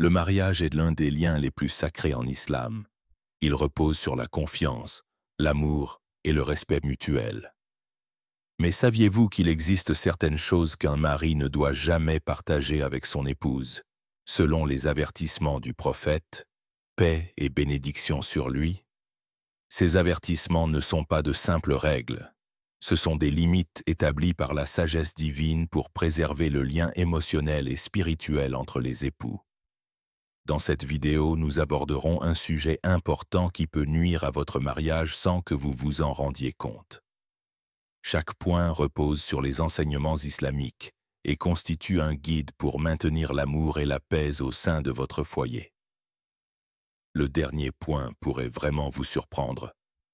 Le mariage est l'un des liens les plus sacrés en islam. Il repose sur la confiance, l'amour et le respect mutuel. Mais saviez-vous qu'il existe certaines choses qu'un mari ne doit jamais partager avec son épouse, selon les avertissements du prophète, paix et bénédiction sur lui? Ces avertissements ne sont pas de simples règles. Ce sont des limites établies par la sagesse divine pour préserver le lien émotionnel et spirituel entre les époux. Dans cette vidéo, nous aborderons un sujet important qui peut nuire à votre mariage sans que vous vous en rendiez compte. Chaque point repose sur les enseignements islamiques et constitue un guide pour maintenir l'amour et la paix au sein de votre foyer. Le dernier point pourrait vraiment vous surprendre,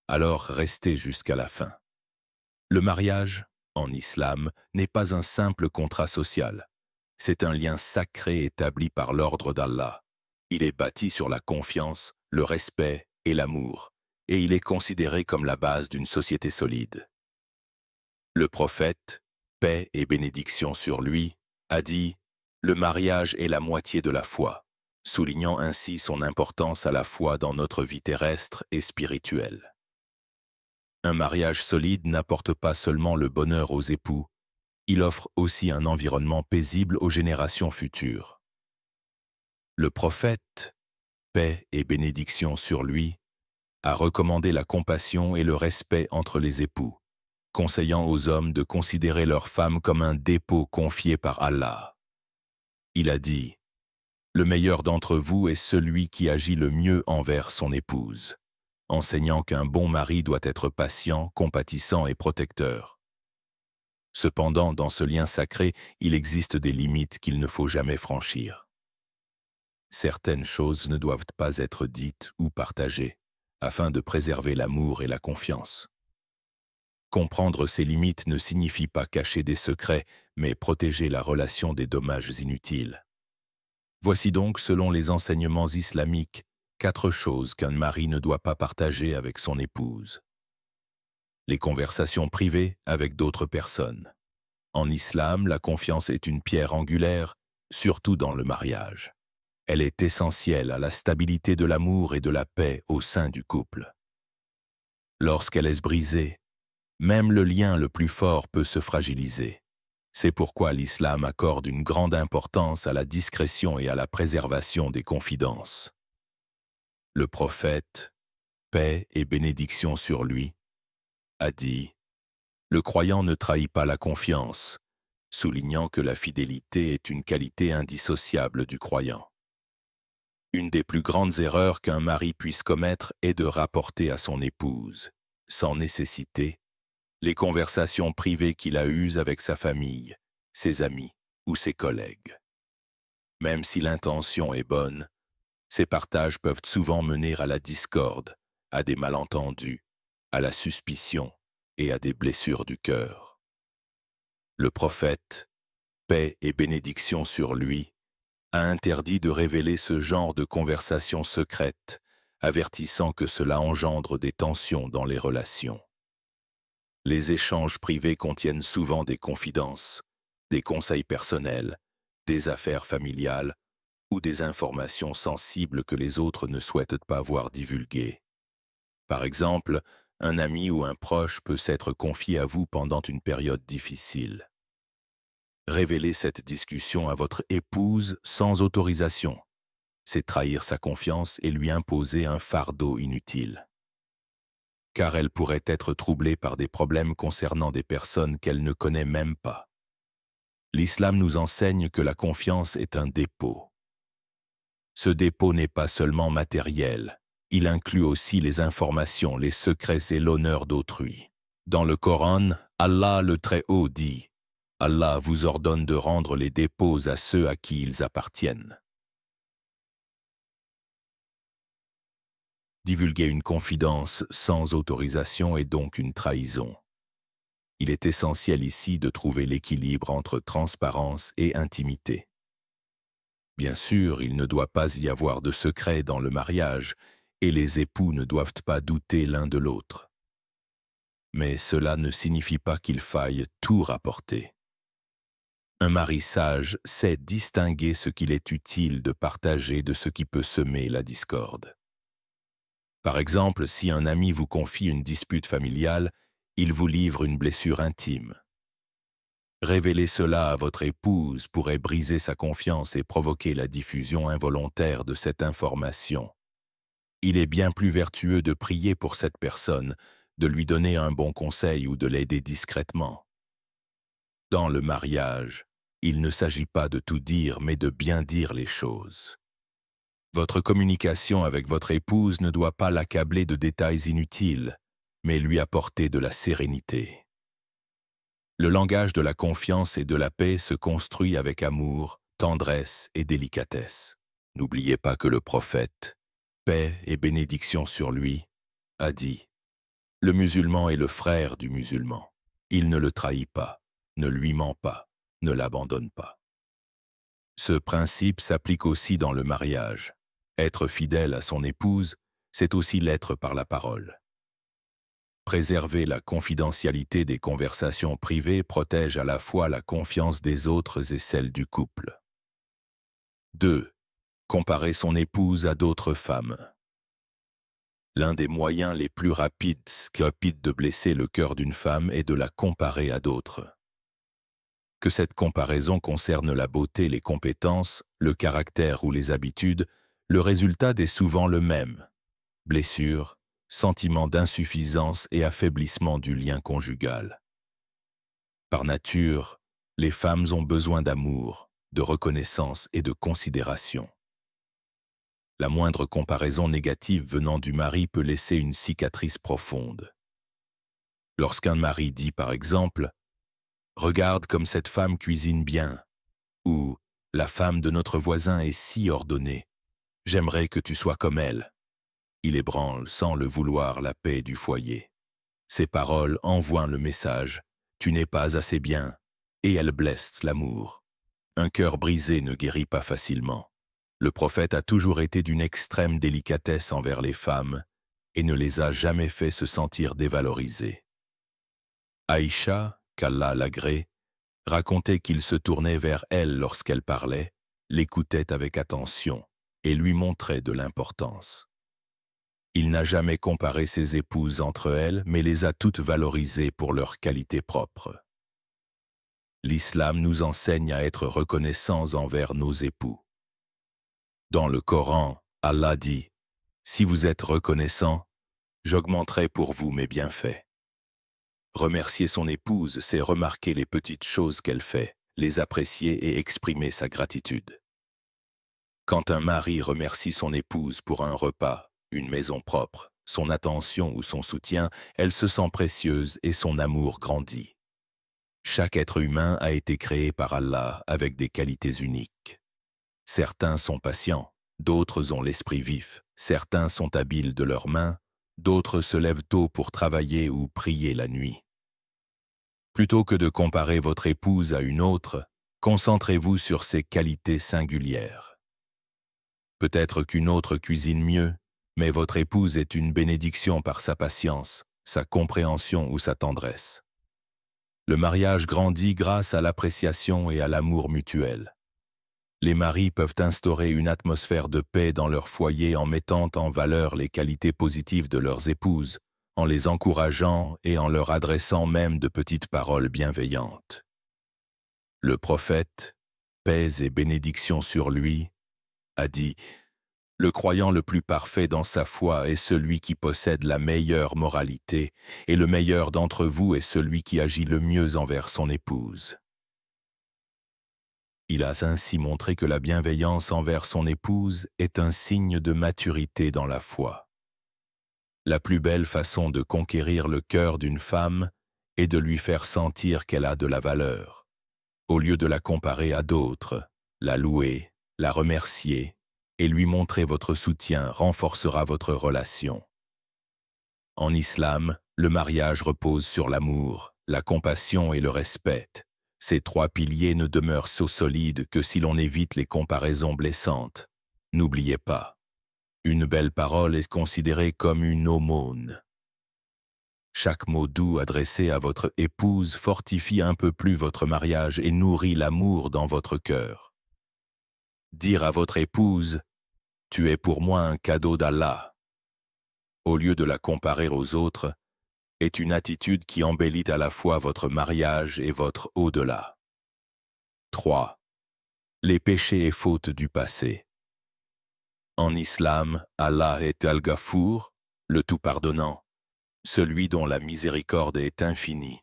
alors restez jusqu'à la fin. Le mariage, en islam, n'est pas un simple contrat social. C'est un lien sacré établi par l'ordre d'Allah. Il est bâti sur la confiance, le respect et l'amour, et il est considéré comme la base d'une société solide. Le prophète, paix et bénédiction sur lui, a dit « Le mariage est la moitié de la foi », soulignant ainsi son importance à la fois dans notre vie terrestre et spirituelle. Un mariage solide n'apporte pas seulement le bonheur aux époux, il offre aussi un environnement paisible aux générations futures. Le prophète, paix et bénédiction sur lui, a recommandé la compassion et le respect entre les époux, conseillant aux hommes de considérer leur femme comme un dépôt confié par Allah. Il a dit « Le meilleur d'entre vous est celui qui agit le mieux envers son épouse », enseignant qu'un bon mari doit être patient, compatissant et protecteur. Cependant, dans ce lien sacré, il existe des limites qu'il ne faut jamais franchir. Certaines choses ne doivent pas être dites ou partagées, afin de préserver l'amour et la confiance. Comprendre ces limites ne signifie pas cacher des secrets, mais protéger la relation des dommages inutiles. Voici donc, selon les enseignements islamiques, 4 choses qu'un mari ne doit pas partager avec son épouse. Les conversations privées avec d'autres personnes. En islam, la confiance est une pierre angulaire, surtout dans le mariage. Elle est essentielle à la stabilité de l'amour et de la paix au sein du couple. Lorsqu'elle est brisée, même le lien le plus fort peut se fragiliser. C'est pourquoi l'islam accorde une grande importance à la discrétion et à la préservation des confidences. Le prophète, paix et bénédiction sur lui, a dit « Le croyant ne trahit pas la confiance », soulignant que la fidélité est une qualité indissociable du croyant. Une des plus grandes erreurs qu'un mari puisse commettre est de rapporter à son épouse, sans nécessité, les conversations privées qu'il a eues avec sa famille, ses amis ou ses collègues. Même si l'intention est bonne, ces partages peuvent souvent mener à la discorde, à des malentendus, à la suspicion et à des blessures du cœur. Le prophète, paix et bénédiction sur lui, a interdit de révéler ce genre de conversations secrètes, avertissant que cela engendre des tensions dans les relations. Les échanges privés contiennent souvent des confidences, des conseils personnels, des affaires familiales ou des informations sensibles que les autres ne souhaitent pas voir divulguées. Par exemple, un ami ou un proche peut s'être confié à vous pendant une période difficile. Révéler cette discussion à votre épouse sans autorisation, c'est trahir sa confiance et lui imposer un fardeau inutile. Car elle pourrait être troublée par des problèmes concernant des personnes qu'elle ne connaît même pas. L'islam nous enseigne que la confiance est un dépôt. Ce dépôt n'est pas seulement matériel, il inclut aussi les informations, les secrets et l'honneur d'autrui. Dans le Coran, Allah le Très-Haut dit « Allah vous ordonne de rendre les dépôts à ceux à qui ils appartiennent ». Divulguer une confidence sans autorisation est donc une trahison. Il est essentiel ici de trouver l'équilibre entre transparence et intimité. Bien sûr, il ne doit pas y avoir de secret dans le mariage et les époux ne doivent pas douter l'un de l'autre. Mais cela ne signifie pas qu'il faille tout rapporter. Un mari sage sait distinguer ce qu'il est utile de partager de ce qui peut semer la discorde. Par exemple, si un ami vous confie une dispute familiale, il vous livre une blessure intime. Révéler cela à votre épouse pourrait briser sa confiance et provoquer la diffusion involontaire de cette information. Il est bien plus vertueux de prier pour cette personne, de lui donner un bon conseil ou de l'aider discrètement. Dans le mariage, il ne s'agit pas de tout dire, mais de bien dire les choses. Votre communication avec votre épouse ne doit pas l'accabler de détails inutiles, mais lui apporter de la sérénité. Le langage de la confiance et de la paix se construit avec amour, tendresse et délicatesse. N'oubliez pas que le prophète, paix et bénédiction sur lui, a dit « Le musulman est le frère du musulman. Il ne le trahit pas, ne lui ment pas, ne l'abandonne pas. » Ce principe s'applique aussi dans le mariage. Être fidèle à son épouse, c'est aussi l'être par la parole. Préserver la confidentialité des conversations privées protège à la fois la confiance des autres et celle du couple. 2. Comparer son épouse à d'autres femmes. L'un des moyens les plus rapides de blesser le cœur d'une femme est de la comparer à d'autres. Que cette comparaison concerne la beauté, les compétences, le caractère ou les habitudes, le résultat est souvent le même. Blessure, sentiment d'insuffisance et affaiblissement du lien conjugal. Par nature, les femmes ont besoin d'amour, de reconnaissance et de considération. La moindre comparaison négative venant du mari peut laisser une cicatrice profonde. Lorsqu'un mari dit par exemple « Regarde comme cette femme cuisine bien » ou « La femme de notre voisin est si ordonnée, j'aimerais que tu sois comme elle », il ébranle sans le vouloir la paix du foyer. Ces paroles envoient le message « Tu n'es pas assez bien » et elles blessent l'amour. Un cœur brisé ne guérit pas facilement. Le prophète a toujours été d'une extrême délicatesse envers les femmes et ne les a jamais fait se sentir dévalorisées. Aïcha, qu'Allah l'agrée, racontait qu'il se tournait vers elle lorsqu'elle parlait, l'écoutait avec attention et lui montrait de l'importance. Il n'a jamais comparé ses épouses entre elles, mais les a toutes valorisées pour leurs qualités propres. L'islam nous enseigne à être reconnaissants envers nos époux. Dans le Coran, Allah dit « Si vous êtes reconnaissants, j'augmenterai pour vous mes bienfaits. » Remercier son épouse, c'est remarquer les petites choses qu'elle fait, les apprécier et exprimer sa gratitude. Quand un mari remercie son épouse pour un repas, une maison propre, son attention ou son soutien, elle se sent précieuse et son amour grandit. Chaque être humain a été créé par Allah avec des qualités uniques. Certains sont patients, d'autres ont l'esprit vif, certains sont habiles de leurs mains, d'autres se lèvent tôt pour travailler ou prier la nuit. Plutôt que de comparer votre épouse à une autre, concentrez-vous sur ses qualités singulières. Peut-être qu'une autre cuisine mieux, mais votre épouse est une bénédiction par sa patience, sa compréhension ou sa tendresse. Le mariage grandit grâce à l'appréciation et à l'amour mutuel. Les maris peuvent instaurer une atmosphère de paix dans leur foyer en mettant en valeur les qualités positives de leurs épouses, en les encourageant et en leur adressant même de petites paroles bienveillantes. Le prophète, paix et bénédiction sur lui, a dit « Le croyant le plus parfait dans sa foi est celui qui possède la meilleure moralité, et le meilleur d'entre vous est celui qui agit le mieux envers son épouse. » Il a ainsi montré que la bienveillance envers son épouse est un signe de maturité dans la foi. La plus belle façon de conquérir le cœur d'une femme est de lui faire sentir qu'elle a de la valeur. Au lieu de la comparer à d'autres, la louer, la remercier et lui montrer votre soutien renforcera votre relation. En islam, le mariage repose sur l'amour, la compassion et le respect. Ces trois piliers ne demeurent so solides que si l'on évite les comparaisons blessantes. N'oubliez pas, une belle parole est considérée comme une aumône. Chaque mot doux adressé à votre épouse fortifie un peu plus votre mariage et nourrit l'amour dans votre cœur. Dire à votre épouse « Tu es pour moi un cadeau d'Allah » au lieu de la comparer aux autres, est une attitude qui embellit à la fois votre mariage et votre au-delà. 3. Les péchés et fautes du passé. En islam, Allah est Al-Ghafour, le tout-pardonnant, celui dont la miséricorde est infinie.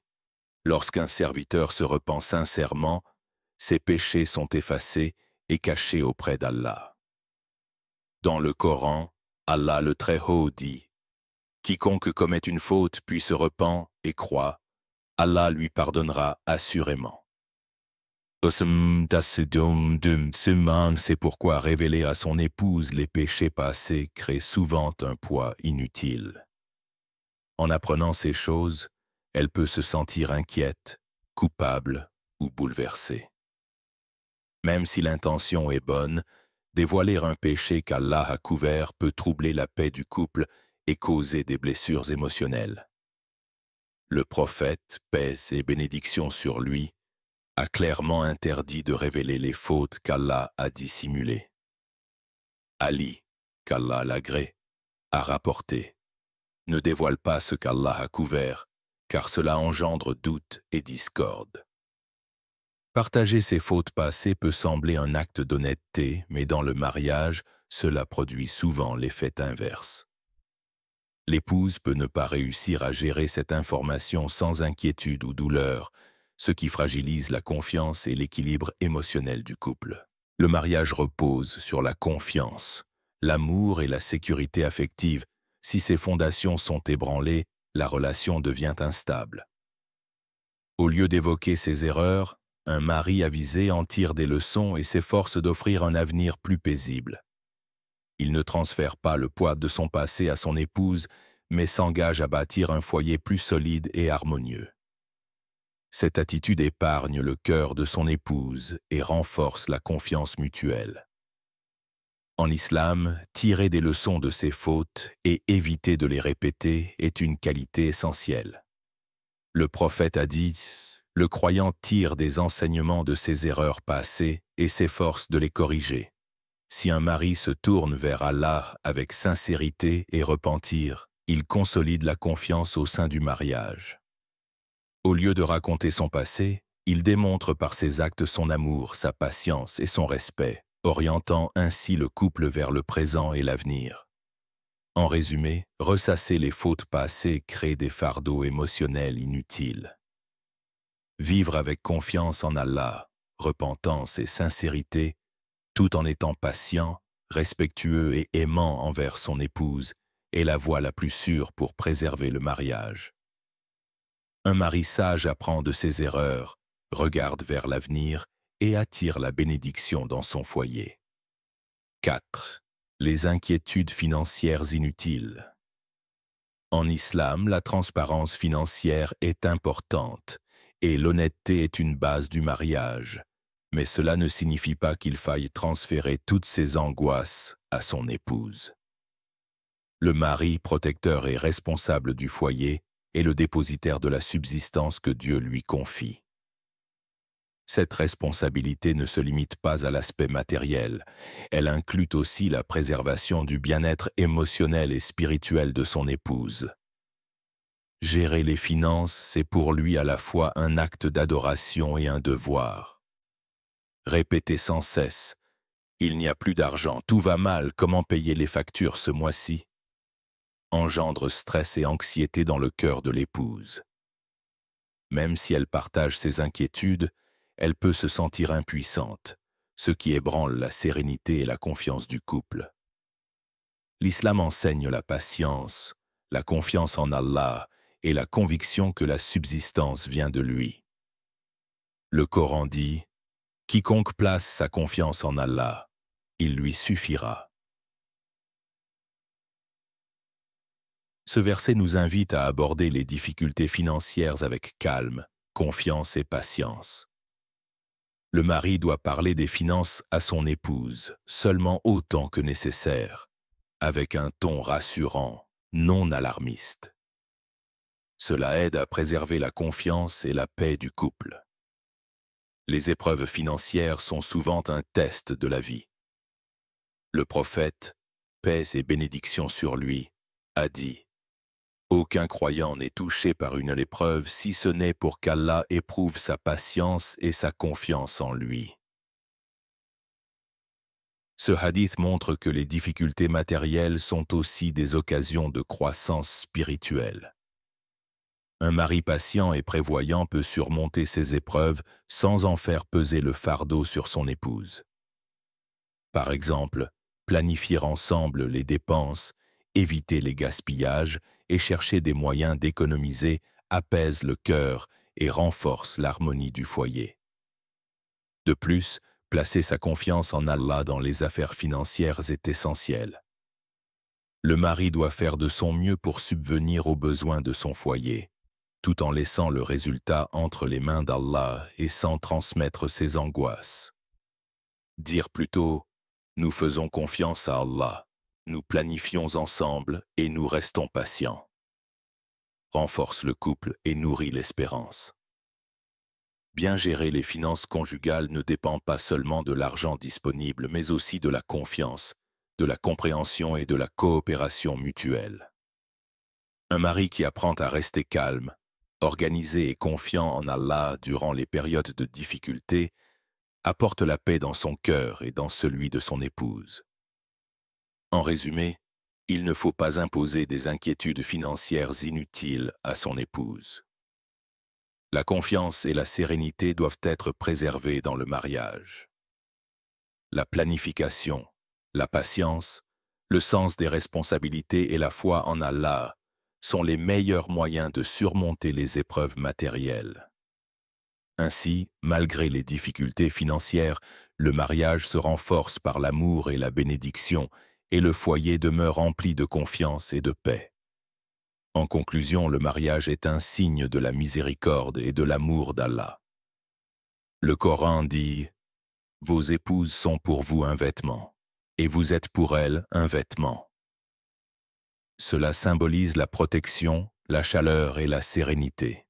Lorsqu'un serviteur se repent sincèrement, ses péchés sont effacés et cachés auprès d'Allah. Dans le Coran, Allah le Très-Haut dit « Quiconque commet une faute puis se repent et croit, Allah lui pardonnera assurément. » C'est pourquoi révéler à son épouse les péchés passés crée souvent un poids inutile. En apprenant ces choses, elle peut se sentir inquiète, coupable ou bouleversée. Même si l'intention est bonne, dévoiler un péché qu'Allah a couvert peut troubler la paix du couple et causer des blessures émotionnelles. Le prophète, paix et bénédiction sur lui, a clairement interdit de révéler les fautes qu'Allah a dissimulées. Ali, qu'Allah l'agrée, a rapporté « Ne dévoile pas ce qu'Allah a couvert, car cela engendre doute et discorde. » Partager ses fautes passées peut sembler un acte d'honnêteté, mais dans le mariage, cela produit souvent l'effet inverse. L'épouse peut ne pas réussir à gérer cette information sans inquiétude ou douleur, ce qui fragilise la confiance et l'équilibre émotionnel du couple. Le mariage repose sur la confiance, l'amour et la sécurité affective. Si ces fondations sont ébranlées, la relation devient instable. Au lieu d'évoquer ses erreurs, un mari avisé en tire des leçons et s'efforce d'offrir un avenir plus paisible. Il ne transfère pas le poids de son passé à son épouse, mais s'engage à bâtir un foyer plus solide et harmonieux. Cette attitude épargne le cœur de son épouse et renforce la confiance mutuelle. En islam, tirer des leçons de ses fautes et éviter de les répéter est une qualité essentielle. Le prophète a dit « Le croyant tire des enseignements de ses erreurs passées et s'efforce de les corriger. Si un mari se tourne vers Allah avec sincérité et repentir, il consolide la confiance au sein du mariage. » Au lieu de raconter son passé, il démontre par ses actes son amour, sa patience et son respect, orientant ainsi le couple vers le présent et l'avenir. En résumé, ressasser les fautes passées crée des fardeaux émotionnels inutiles. Vivre avec confiance en Allah, repentance et sincérité, tout en étant patient, respectueux et aimant envers son épouse, est la voie la plus sûre pour préserver le mariage. Un mari sage apprend de ses erreurs, regarde vers l'avenir et attire la bénédiction dans son foyer. 4. Les inquiétudes financières inutiles. En islam, la transparence financière est importante et l'honnêteté est une base du mariage, mais cela ne signifie pas qu'il faille transférer toutes ses angoisses à son épouse. Le mari, protecteur et responsable du foyer, est le dépositaire de la subsistance que Dieu lui confie. Cette responsabilité ne se limite pas à l'aspect matériel, elle inclut aussi la préservation du bien-être émotionnel et spirituel de son épouse. Gérer les finances, c'est pour lui à la fois un acte d'adoration et un devoir. Répéter sans cesse « Il n'y a plus d'argent, tout va mal, comment payer les factures ce mois-ci ?» engendre stress et anxiété dans le cœur de l'épouse. Même si elle partage ses inquiétudes, elle peut se sentir impuissante, ce qui ébranle la sérénité et la confiance du couple. L'islam enseigne la patience, la confiance en Allah et la conviction que la subsistance vient de lui. Le Coran dit « Quiconque place sa confiance en Allah, il lui suffira. » Ce verset nous invite à aborder les difficultés financières avec calme, confiance et patience. Le mari doit parler des finances à son épouse, seulement autant que nécessaire, avec un ton rassurant, non alarmiste. Cela aide à préserver la confiance et la paix du couple. Les épreuves financières sont souvent un test de la vie. Le prophète, paix et bénédiction sur lui, a dit « Aucun croyant n'est touché par une épreuve si ce n'est pour qu'Allah éprouve sa patience et sa confiance en lui. » Ce hadith montre que les difficultés matérielles sont aussi des occasions de croissance spirituelle. Un mari patient et prévoyant peut surmonter ces épreuves sans en faire peser le fardeau sur son épouse. Par exemple, planifier ensemble les dépenses, éviter les gaspillages et chercher des moyens d'économiser apaise le cœur et renforce l'harmonie du foyer. De plus, placer sa confiance en Allah dans les affaires financières est essentiel. Le mari doit faire de son mieux pour subvenir aux besoins de son foyer, tout en laissant le résultat entre les mains d'Allah et sans transmettre ses angoisses. Dire plutôt « Nous faisons confiance à Allah, nous planifions ensemble et nous restons patients » renforce le couple et nourrit l'espérance. Bien gérer les finances conjugales ne dépend pas seulement de l'argent disponible, mais aussi de la confiance, de la compréhension et de la coopération mutuelle. Un mari qui apprend à rester calme, organisé et confiant en Allah durant les périodes de difficulté, apporte la paix dans son cœur et dans celui de son épouse. En résumé, il ne faut pas imposer des inquiétudes financières inutiles à son épouse. La confiance et la sérénité doivent être préservées dans le mariage. La planification, la patience, le sens des responsabilités et la foi en Allah sont les meilleurs moyens de surmonter les épreuves matérielles. Ainsi, malgré les difficultés financières, le mariage se renforce par l'amour et la bénédiction, et le foyer demeure rempli de confiance et de paix. En conclusion, le mariage est un signe de la miséricorde et de l'amour d'Allah. Le Coran dit « Vos épouses sont pour vous un vêtement, et vous êtes pour elles un vêtement. » Cela symbolise la protection, la chaleur et la sérénité.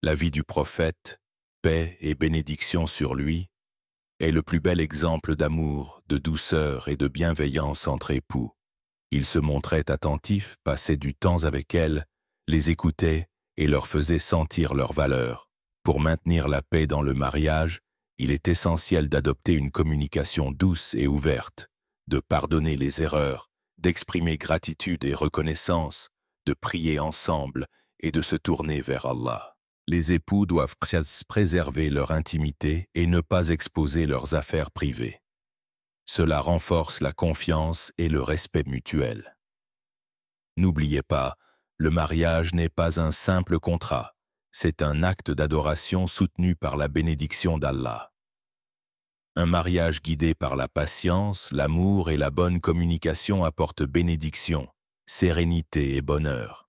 La vie du prophète, paix et bénédiction sur lui, est le plus bel exemple d'amour, de douceur et de bienveillance entre époux. Il se montrait attentif, passait du temps avec elles, les écoutait et leur faisait sentir leur valeur. Pour maintenir la paix dans le mariage, il est essentiel d'adopter une communication douce et ouverte, de pardonner les erreurs, d'exprimer gratitude et reconnaissance, de prier ensemble et de se tourner vers Allah. Les époux doivent préserver leur intimité et ne pas exposer leurs affaires privées. Cela renforce la confiance et le respect mutuel. N'oubliez pas, le mariage n'est pas un simple contrat, c'est un acte d'adoration soutenu par la bénédiction d'Allah. Un mariage guidé par la patience, l'amour et la bonne communication apporte bénédiction, sérénité et bonheur.